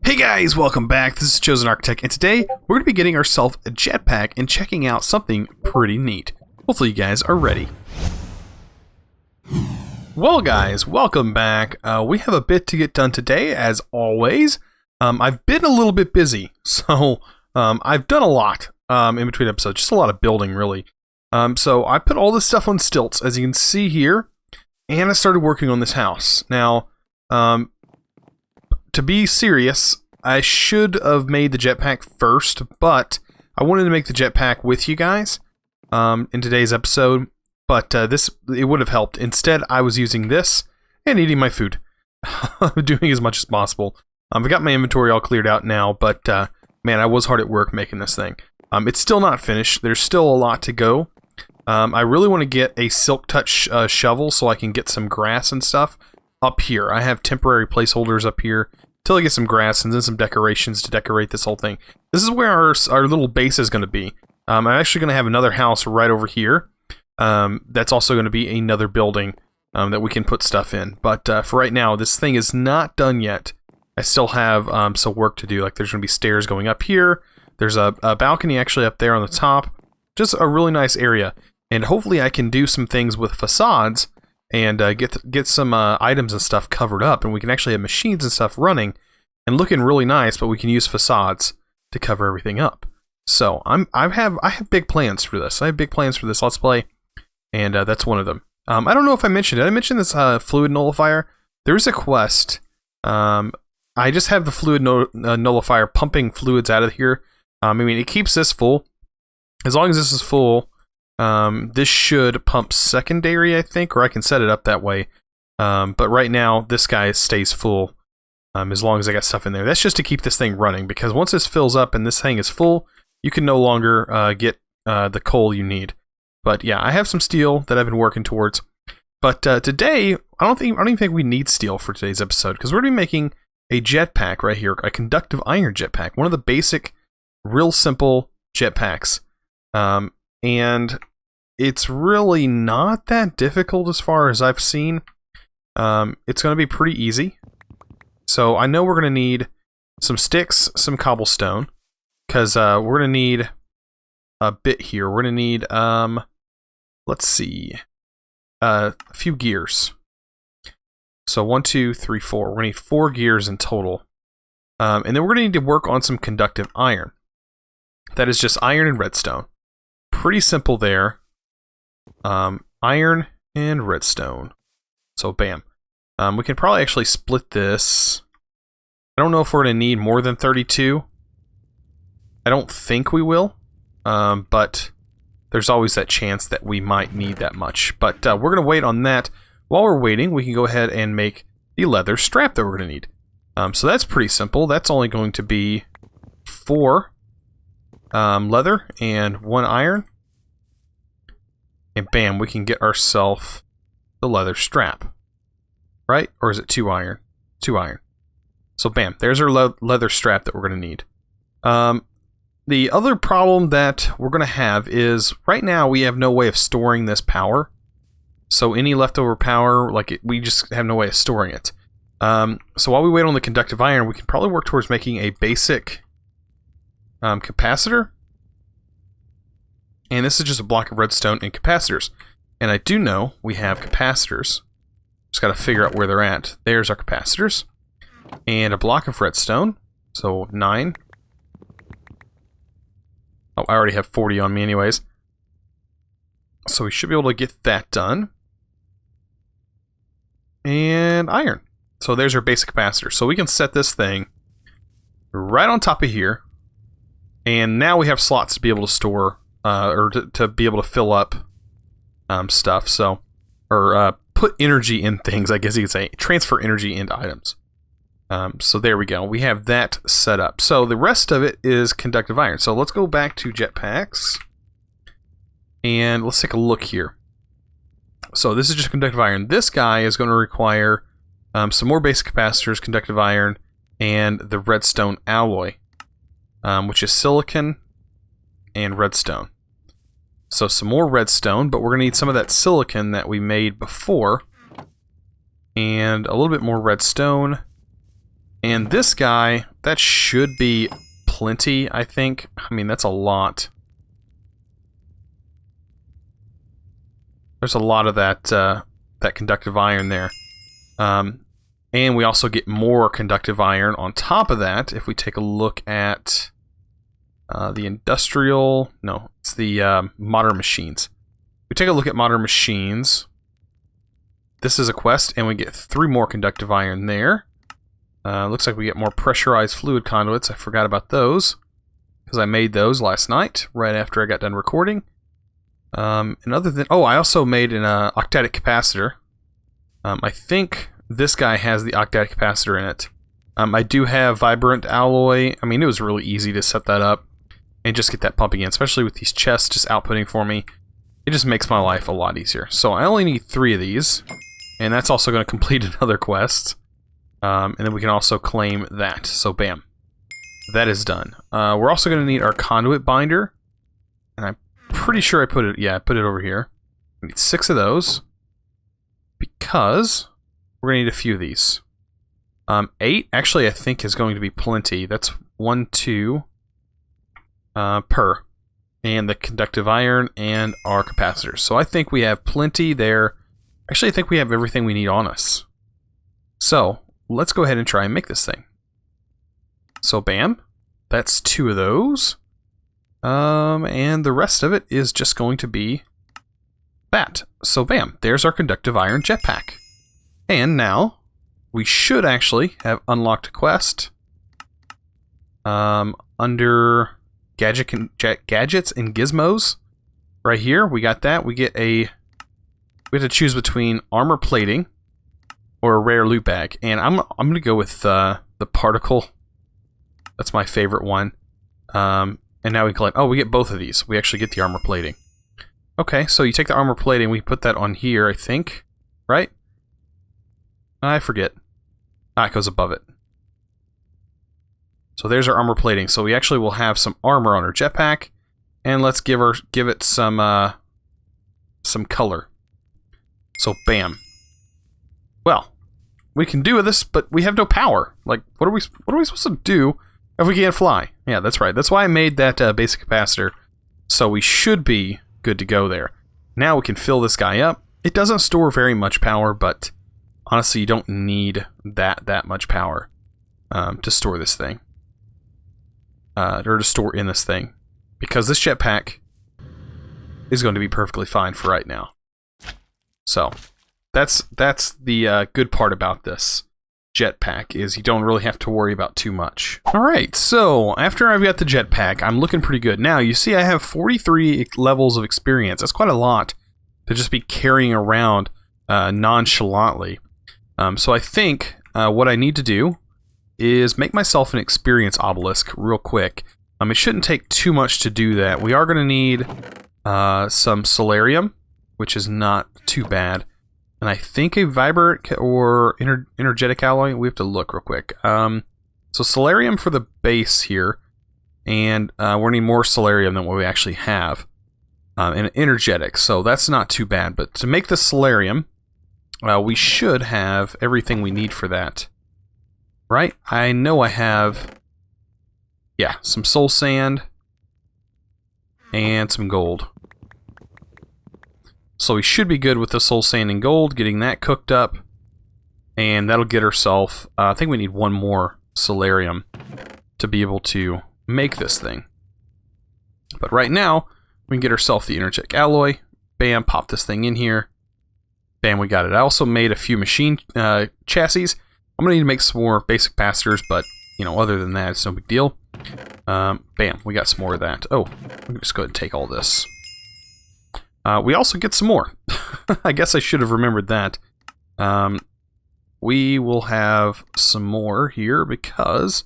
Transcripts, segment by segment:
Hey guys, welcome back. This is ChosenArchitect, and today we're going to be getting ourselves a jetpack and checking out something pretty neat. Hopefully you guys are ready. Well guys, welcome back. We have a bit to get done today, as always. I've been a little bit busy, so I've done a lot in between episodes, just a lot of building really. So I put all this stuff on stilts, as you can see here, and I started working on this house. Now, to be serious, I should have made the jetpack first, but I wanted to make the jetpack with you guys in today's episode, but it would have helped. Instead, I was using this and eating my food, doing as much as possible. I've got my inventory all cleared out now, but man, I was hard at work making this thing. It's still not finished. There's still a lot to go. I really want to get a silk touch shovel so I can get some grass and stuff up here. I have temporary placeholders up here till I get some grass and then some decorations to decorate this whole thing. This is where our little base is going to be. I'm actually going to have another house right over here. That's also going to be another building that we can put stuff in. But for right now, this thing is not done yet. I still have some work to do. Like there's going to be stairs going up here. There's a balcony actually up there on the top. Just a really nice area. And hopefully I can do some things with facades and get some items and stuff covered up, and we can actually have machines and stuff running and looking really nice, but we can use facades to cover everything up. So I have big plans for this. I have big plans for this Let's Play, and that's one of them. I don't know if I mentioned it. Did I mention this fluid nullifier? There's a quest. I just have the fluid nullifier pumping fluids out of here. I mean, it keeps this full. As long as this is full, this should pump secondary, I think, or I can set it up that way. But right now, this guy stays full as long as I got stuff in there. That's just to keep this thing running, because once this fills up and this thing is full, you can no longer get the coal you need. But yeah, I have some steel that I've been working towards. But today, I don't even think we need steel for today's episode, because we're going to be making a jetpack right here, a conductive iron jetpack, one of the basic, real simple jetpacks. And it's really not that difficult as far as I've seen. It's going to be pretty easy. So I know we're going to need some sticks, some cobblestone, because we're going to need a bit here. We're going to need, let's see, a few gears. So 1, 2, 3, 4. We're going to need 4 gears in total. And then we're going to need to work on some conductive iron. That is just iron and redstone. Pretty simple there. Iron and redstone. So bam. We can probably actually split this. I don't know if we're going to need more than 32. I don't think we will. But there's always that chance that we might need that much. But we're going to wait on that. While we're waiting, we can go ahead and make the leather strap that we're going to need. So that's pretty simple. That's only going to be 4 leather and 1 iron. And bam, we can get ourselves the leather strap. Right? Or is it 2 iron? 2 iron. So bam, there's our leather strap that we're going to need. The other problem that we're going to have is, right now we have no way of storing this power. So any leftover power, we just have no way of storing it. So while we wait on the conductive iron, we can probably work towards making a basic capacitor. And this is just a block of redstone and capacitors. And I do know we have capacitors. Just got to figure out where they're at. There's our capacitors. And a block of redstone. So 9. Oh, I already have 40 on me anyways. So we should be able to get that done. And iron. So there's our basic capacitor. So we can set this thing right on top of here. And now we have slots to be able to store, or to be able to fill up stuff. So, or put energy in things, I guess you could say. Transfer energy into items. So there we go. We have that set up. So the rest of it is conductive iron. So let's go back to jetpacks. And let's take a look here. So this is just conductive iron. This guy is going to require some more basic capacitors, conductive iron, and the redstone alloy. Which is silicon and redstone. So some more redstone, but we're going to need some of that silicon that we made before. And a little bit more redstone. And this guy, that should be plenty, I think. I mean, that's a lot. There's a lot of that that conductive iron there. And we also get more conductive iron on top of that if we take a look at the industrial... No, it's the modern machines. We take a look at modern machines. This is a quest, and we get 3 more conductive iron there. Looks like we get more pressurized fluid conduits. I forgot about those, because I made those last night, right after I got done recording. And other than... Oh, I also made an octatic capacitor. I think this guy has the octatic capacitor in it. I do have vibrant alloy. I mean, it was really easy to set that up and just get that pumping in, especially with these chests just outputting for me. It just makes my life a lot easier. So I only need 3 of these, and that's also going to complete another quest. And then we can also claim that. So bam. That is done. We're also going to need our conduit binder. And I'm pretty sure I put it... Yeah, I put it over here. We need 6 of those. Because we're going to need a few of these. 8, actually, I think is going to be plenty. That's 1, 2 per. And the conductive iron and our capacitors. So I think we have plenty there. Actually, I think we have everything we need on us. So let's go ahead and try and make this thing. So bam. That's 2 of those. And the rest of it is just going to be that. So bam, there's our conductive iron jetpack. And now we should actually have unlocked a quest under gadgets and gizmos. Right here, we got that. We get we have to choose between armor plating or a rare loot bag. And I'm gonna go with the particle. That's my favorite one. And now we collect... Oh, we get both of these. We actually get the armor plating. Okay, so you take the armor plating, we put that on here, I think. Right? I forget. It goes above it. So there's our armor plating. So we actually will have some armor on our jetpack. And let's give it some color. So bam. Well, we can do this, but we have no power. Like, what are we supposed to do if we can't fly? Yeah, that's right. That's why I made that basic capacitor. So we should be good to go there. Now we can fill this guy up. It doesn't store very much power, but honestly, you don't need that much power to store this thing. Or to store in this thing. Because this jetpack is going to be perfectly fine for right now. So, that's the good part about this jetpack, is you don't really have to worry about too much. Alright, so after I've got the jetpack, I'm looking pretty good. Now, you see I have 43 levels of experience. That's quite a lot to just be carrying around nonchalantly. So I think what I need to do is make myself an experience obelisk real quick. It shouldn't take too much to do that. We are going to need some solarium, which is not too bad. And I think a vibrant or energetic alloy. We have to look real quick. So solarium for the base here. And we're going to need more solarium than what we actually have. And energetic, so that's not too bad. But to make the solarium, we should have everything we need for that. Right? I know I have... Yeah, some soul sand. And some gold. So we should be good with the soul sand and gold, getting that cooked up. And that'll get ourselves... I think we need 1 more solarium to be able to make this thing. But right now, we can get ourselves the energetic alloy. Bam, pop this thing in here. Bam, we got it. I also made a few machine chassis. I'm going to need to make some more basic capacitors, but, you know, other than that, it's no big deal. Bam, we got some more of that. Oh, let me just go ahead and take all this. We also get some more. I guess I should have remembered that. We will have some more here because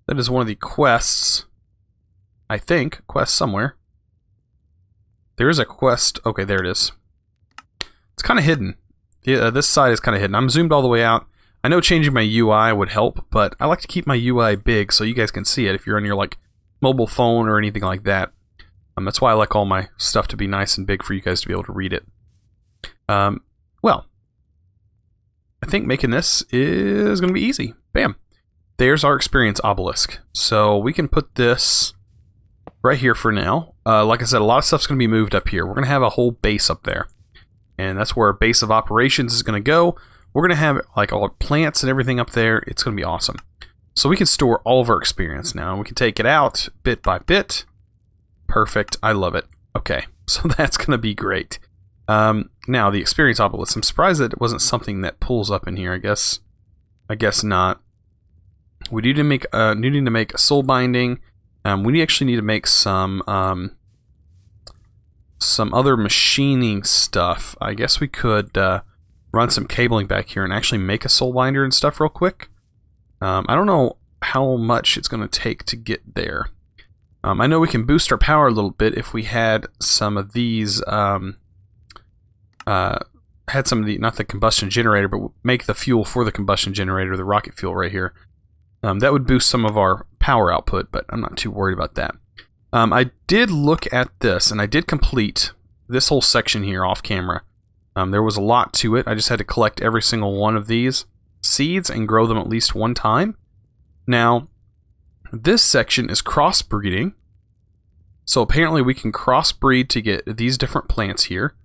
that is one of the quests. I think. Quest somewhere. There is a quest. Okay, there it is. It's kind of hidden. Yeah, this side is kind of hidden. I'm zoomed all the way out. I know changing my UI would help, but I like to keep my UI big so you guys can see it if you're on your like mobile phone or anything like that. That's why I like all my stuff to be nice and big for you guys to be able to read it. Well, I think making this is going to be easy. Bam. there's our experience obelisk. So we can put this right here for now. Like I said, a lot of stuff's going to be moved up here. We're going to have a whole base up there. And that's where our base of operations is going to go. We're going to have like all our plants and everything up there. It's going to be awesome. So we can store all of our experience now. We can take it out bit by bit. Perfect. I love it. Okay, so that's going to be great. Now, the experience obelisk. I'm surprised that it wasn't something that pulls up in here. I guess not. We need to make a soul binding. We actually need to make some other machining stuff. I guess we could run some cabling back here and actually make a soul binder and stuff real quick. I don't know how much it's going to take to get there. I know we can boost our power a little bit if we had some of these. Not the combustion generator, but make the fuel for the combustion generator, the rocket fuel right here. That would boost some of our power output, but I'm not too worried about that. I did look at this, and I did complete this whole section here off camera. There was a lot to it. I just had to collect every single one of these seeds and grow them at least one time. Now, this section is crossbreeding. So apparently we can crossbreed to get these different plants here.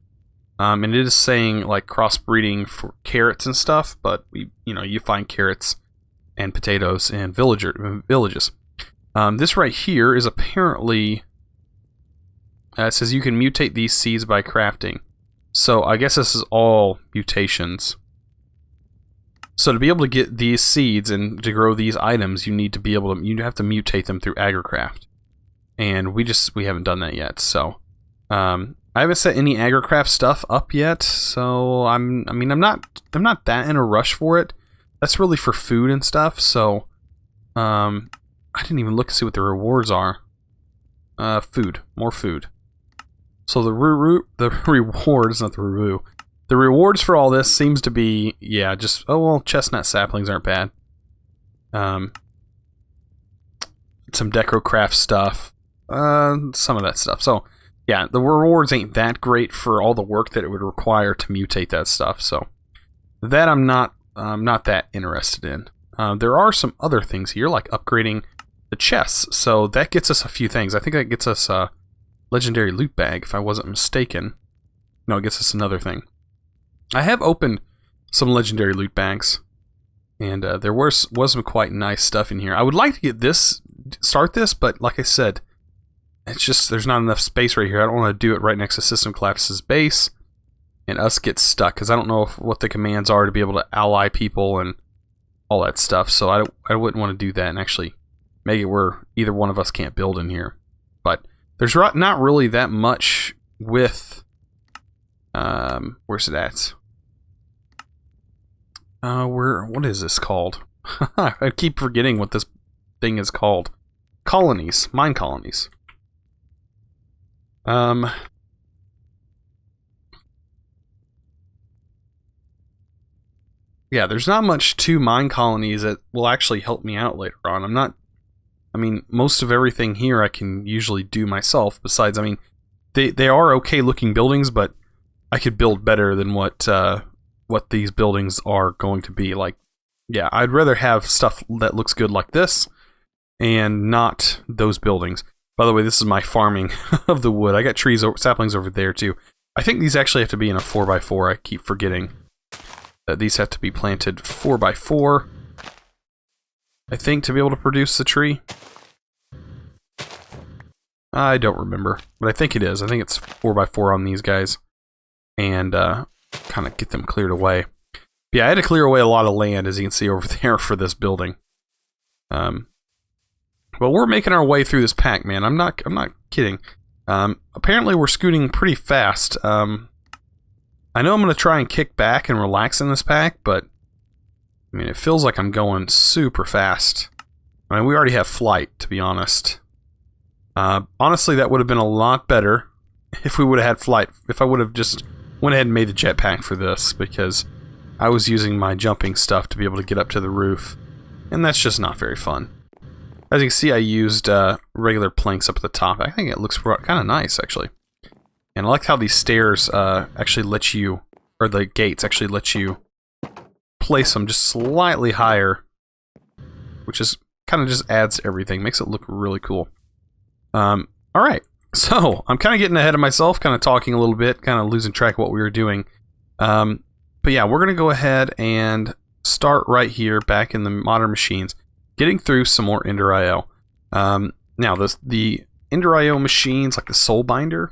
And it is saying like crossbreeding for carrots and stuff, but you find carrots and potatoes in villages. This right here is apparently it says you can mutate these seeds by crafting. So I guess this is all mutations. So to be able to get these seeds and to grow these items, you have to mutate them through agricraft. And we haven't done that yet. So I haven't set any agricraft stuff up yet. So I'm not that in a rush for it. That's really for food and stuff. So I didn't even look to see what the rewards are. Food, more food. So the rewards, not the review. The rewards for all this seems to be, chestnut saplings aren't bad. Some decocraft stuff. Some of that stuff. So, yeah, the rewards ain't that great for all the work that it would require to mutate that stuff. So, that I'm not that interested in. There are some other things here, like upgrading the chests. So, that gets us a few things. I think that gets us a legendary loot bag, if I wasn't mistaken. No, it gets us another thing. I have opened some legendary loot bags, and there was some quite nice stuff in here. I would like to start this, but like I said, it's just there's not enough space right here. I don't want to do it right next to System Collapse's base, and us get stuck, because I don't know what the commands are to be able to ally people and all that stuff, so I wouldn't want to do that and actually make it where either one of us can't build in here. But there's not really that much with... where's it at? What is this called? I keep forgetting what this thing is called. Colonies. Mine colonies. Yeah, there's not much to mine colonies that will actually help me out later on. Most of everything here I can usually do myself. Besides, they are okay looking buildings, but I could build better than what these buildings are going to be. Like, yeah, I'd rather have stuff that looks good like this and not those buildings. By the way, this is my farming of the wood. I got saplings over there too. I think these actually have to be in a 4x4. I keep forgetting that these have to be planted 4x4. I think to be able to produce the tree. I don't remember, but I think it is. I think it's 4x4 on these guys. And kind of get them cleared away. Yeah, I had to clear away a lot of land, as you can see over there, for this building. But we're making our way through this pack, man. I'm not kidding. Apparently, we're scooting pretty fast. I know I'm going to try and kick back and relax in this pack, but it feels like I'm going super fast. We already have flight, to be honest. Honestly, that would have been a lot better if we would have had flight. If I would have just went ahead and made the jetpack for this, because I was using my jumping stuff to be able to get up to the roof, and that's just not very fun. As you can see, I used regular planks up at the top. I think it looks kind of nice, actually. And I like how these stairs actually let you, or the gates actually let you place them just slightly higher which is kind of just adds everything, makes it look really cool. All right, so I'm kind of getting ahead of myself, kind of talking a little bit, kind of losing track of what we were doing. But yeah, we're going to go ahead and start right here back in the modern machines, getting through some more Ender IO. Now, the Ender IO machines, like the Soul Binder,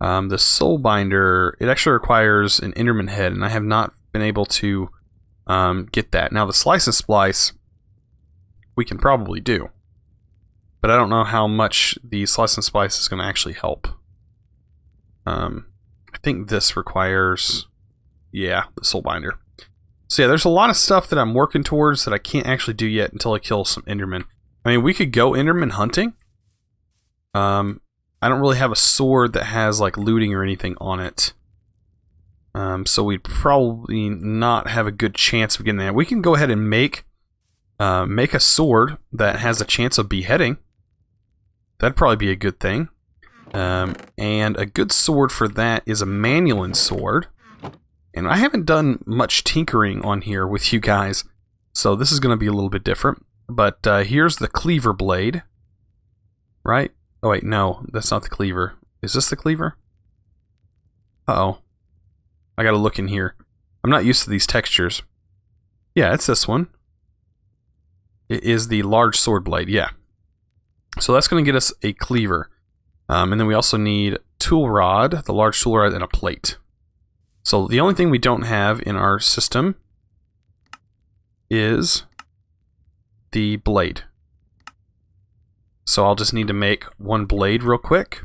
the Soul Binder, it actually requires an Enderman head, and I have not been able to get that. Now, the Slice and Splice, we can probably do, but I don't know how much the Slice and Splice is going to actually help. I think this requires, yeah, the Soul Binder. So yeah, there's a lot of stuff that I'm working towards that I can't actually do yet until I kill some Endermen. I mean, we could go Enderman hunting. I don't really have a sword that has like looting or anything on it. So we'd probably not have a good chance of getting that. We can go ahead and make a sword that has a chance of beheading. That'd probably be a good thing. And a good sword for that is a Manulan sword. And I haven't done much tinkering on here with you guys, so this is going to be a little bit different. But here's the cleaver blade. Right? Oh wait, no, that's not the cleaver. Is this the cleaver? Uh-oh. I gotta look in here. I'm not used to these textures. Yeah, it's this one. It is the large sword blade, yeah. So that's going to get us a cleaver. And then we also need tool rod, the large tool rod, and a plate. So the only thing we don't have in our system is the blade. So I'll just need to make one blade real quick.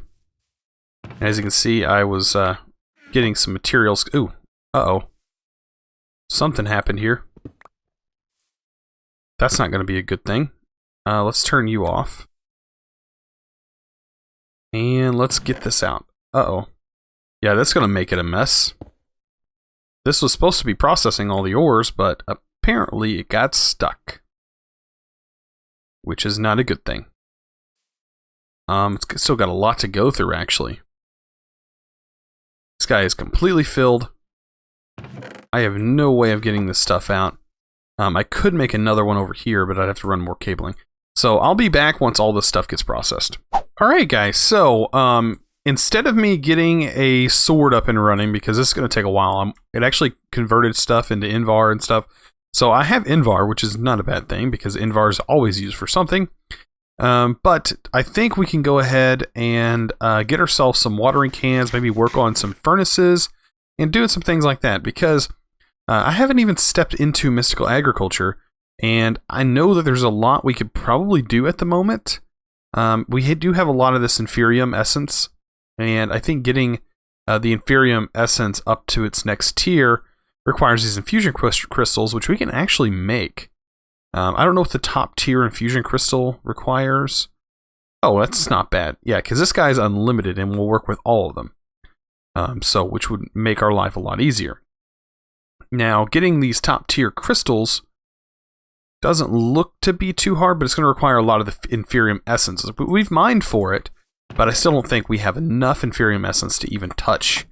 And as you can see, I was getting some materials. Ooh, uh-oh. Something happened here. That's not going to be a good thing. Let's turn you off. And let's get this out. Uh-oh. Yeah, that's going to make it a mess. This was supposed to be processing all the ores, but apparently it got stuck. Which is not a good thing. It's still got a lot to go through, actually. This guy is completely filled. I have no way of getting this stuff out. I could make another one over here, but I'd have to run more cabling. So I'll be back once all this stuff gets processed. Alright guys, so instead of me getting a sword up and running, because this is going to take a while, it actually converted stuff into Invar and stuff. So I have Invar, which is not a bad thing, because Invar is always used for something. But I think we can go ahead and get ourselves some watering cans, maybe work on some furnaces, and doing some things like that, because I haven't even stepped into mystical agriculture, and I know that there's a lot we could probably do at the moment. We do have a lot of this Inferium essence, and I think getting the Inferium essence up to its next tier requires these infusion crystals, which we can actually make. I don't know what the top tier infusion crystal requires. Oh, that's not bad. Yeah, because this guy's unlimited and we'll work with all of them. Which would make our life a lot easier. Now, getting these top tier crystals doesn't look to be too hard, but it's going to require a lot of the Inferium essences. We've mined for it, but I still don't think we have enough Inferium essence to even touch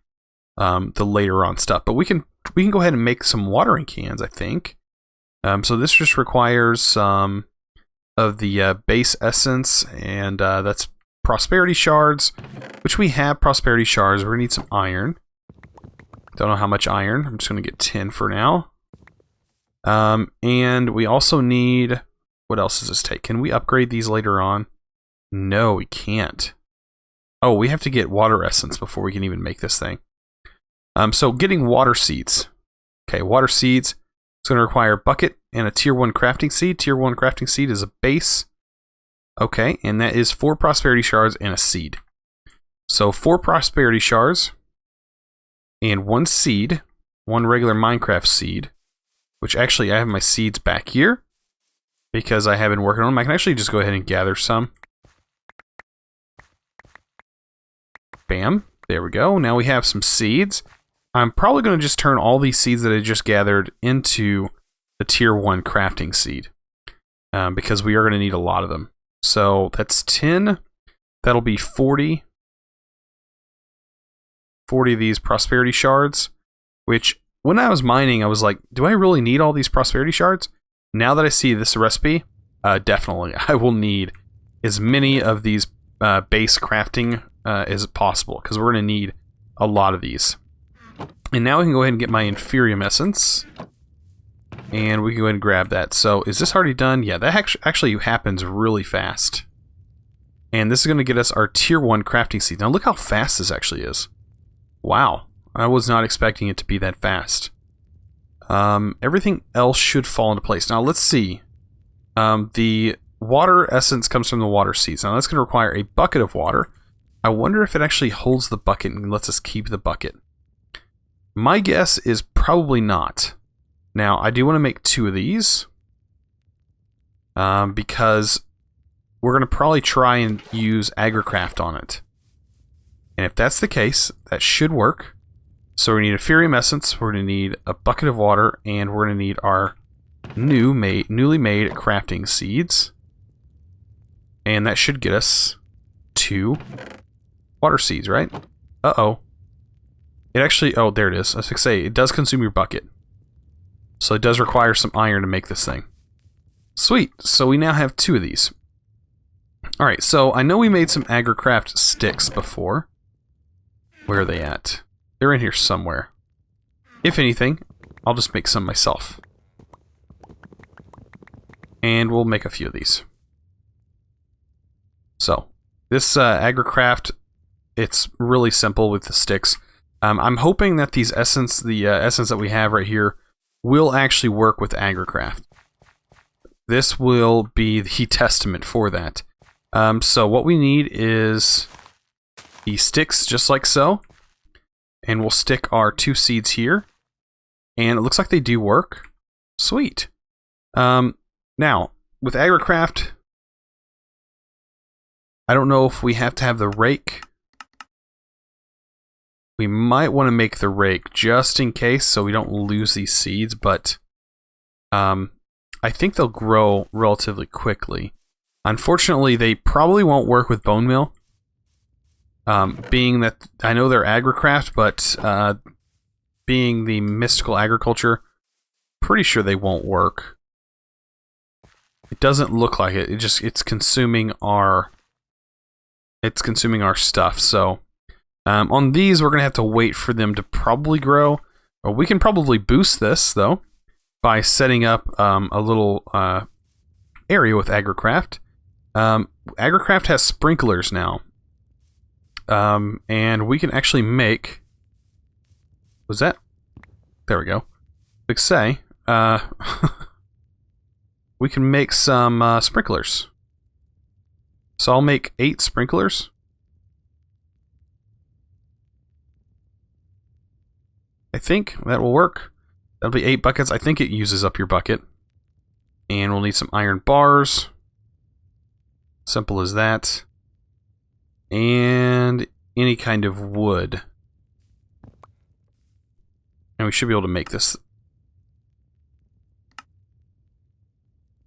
the later on stuff. But we can go ahead and make some watering cans, I think. So this just requires some of the base essence, and that's prosperity shards, which we have prosperity shards. We're going to need some iron. Don't know how much iron. I'm just going to get 10 for now. And we also need... What else does this take? Can we upgrade these later on? No, we can't. Oh, we have to get water essence before we can even make this thing. So getting water seeds. Okay, water seeds. It's going to require a bucket and a tier 1 crafting seed. Tier 1 crafting seed is a base. Okay, and that is 4 prosperity shards and a seed. So 4 prosperity shards and 1 seed, 1 regular Minecraft seed, which actually I have my seeds back here because I have been working on them. I can actually just go ahead and gather some. Bam, there we go. Now we have some seeds. I'm probably going to just turn all these seeds that I just gathered into the tier 1 crafting seed because we are going to need a lot of them. So that's 10. That'll be 40 of these prosperity shards, which when I was mining, I was like, do I really need all these prosperity shards? Now that I see this recipe, definitely. I will need as many of these base crafting as possible, because we're going to need a lot of these. And now we can go ahead and get my Inferium Essence. And we can go ahead and grab that. So, is this already done? Yeah, that actually happens really fast. And this is going to get us our Tier 1 crafting seed. Now look how fast this actually is. Wow. I was not expecting it to be that fast. Everything else should fall into place. Now let's see. The water essence comes from the water seeds. Now that's going to require a bucket of water. I wonder if it actually holds the bucket and lets us keep the bucket. My guess is probably not. Now, I do want to make 2 of these. Because we're going to probably try and use AgriCraft on it. And if that's the case, that should work. So we need a Inferium Essence, we're going to need a bucket of water, and we're going to need our newly made crafting seeds. And that should get us 2 water seeds, right? Uh-oh. It actually, oh, there it is. I was going to say, it does consume your bucket. So it does require some iron to make this thing. Sweet. So we now have 2 of these. Alright, so I know we made some AgriCraft sticks before. Where are they at? They're in here somewhere. If anything, I'll just make some myself. And we'll make a few of these. So, this AgriCraft, it's really simple with the sticks. I'm hoping that these essence, the essence that we have right here, will actually work with AgriCraft. This will be the testament for that. So what we need is the sticks, just like so. And we'll stick our 2 seeds here. And it looks like they do work. Sweet. Now, with AgriCraft, I don't know if we have to have the rake. We might want to make the rake just in case so we don't lose these seeds, but I think they'll grow relatively quickly. Unfortunately, they probably won't work with bone meal. Being that I know they're AgriCraft, but being the mystical agriculture, pretty sure they won't work. It doesn't look like it. It's consuming our stuff. So on these, we're gonna have to wait for them to probably grow. Or we can probably boost this though by setting up a little area with AgriCraft. AgriCraft has sprinklers now. And we can actually make... Was that? There we go. Like say, we can make some sprinklers. So I'll make 8 sprinklers. I think that will work. That'll be 8 buckets. I think it uses up your bucket. And we'll need some iron bars. Simple as that. And any kind of wood. And we should be able to make this.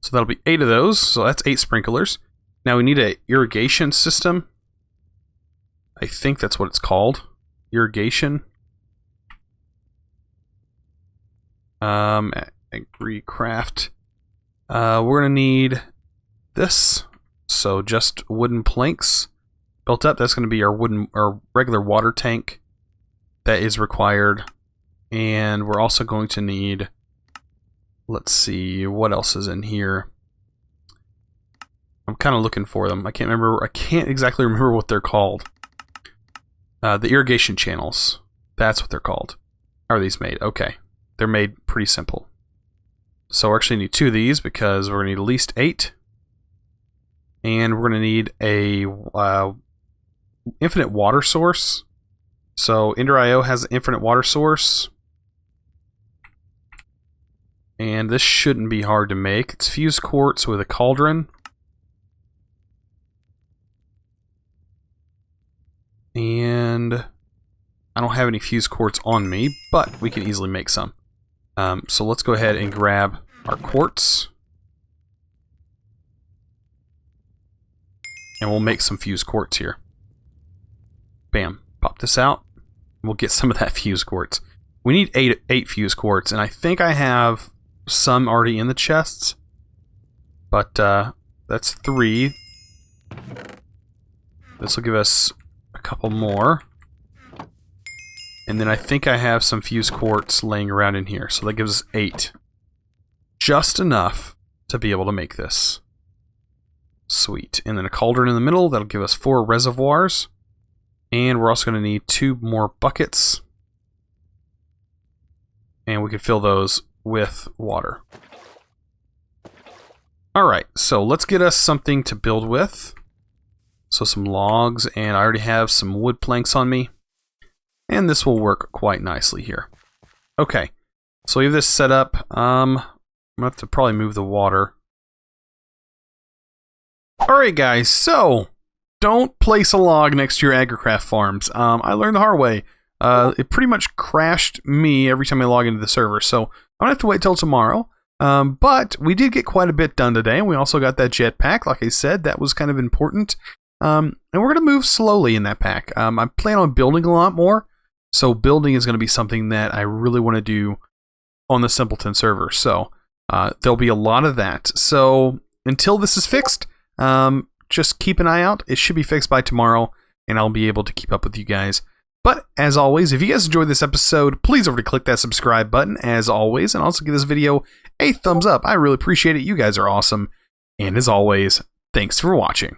So that'll be 8 of those. So that's 8 sprinklers. Now we need an irrigation system. I think that's what it's called. Irrigation. AgriCraft. We're gonna need this. So just wooden planks built up. That's gonna be our regular water tank that is required. And we're also going to need, let's see, what else is in here? I'm kind of looking for them. I can't exactly remember what they're called. The irrigation channels. That's what they're called. How are these made? Okay. They're made pretty simple. So we actually need 2 of these because we're going to need at least 8. And we're going to need a infinite water source. So Ender.io has an infinite water source. And this shouldn't be hard to make. It's fused quartz with a cauldron. And I don't have any fused quartz on me, but we can easily make some. So let's go ahead and grab our quartz. And we'll make some fused quartz here. Bam. Pop this out. We'll get some of that fused quartz. We need eight fuse quartz, and I think I have some already in the chests. But that's 3. This will give us a couple more. And then I think I have some fuse quartz laying around in here, so that gives us 8. Just enough to be able to make this. Sweet. And then a cauldron in the middle, that'll give us 4 reservoirs. And we're also going to need 2 more buckets. And we can fill those with water. Alright, so let's get us something to build with. So some logs, and I already have some wood planks on me. And this will work quite nicely here. Okay, so we have this set up. I'm going to have to probably move the water. Alright guys, so don't place a log next to your agricraft farms. I learned the hard way. It pretty much crashed me every time I log into the server, so I'm going to have to wait till tomorrow. But we did get quite a bit done today, and we also got that jetpack. Like I said, that was kind of important. And we're going to move slowly in that pack. I plan on building a lot more, so building is going to be something that I really want to do on the Simpleton server. So there'll be a lot of that. So until this is fixed, just keep an eye out. It should be fixed by tomorrow, and I'll be able to keep up with you guys. But as always, if you guys enjoyed this episode, please over to click that subscribe button, as always, and also give this video a thumbs up. I really appreciate it. You guys are awesome. And as always, thanks for watching.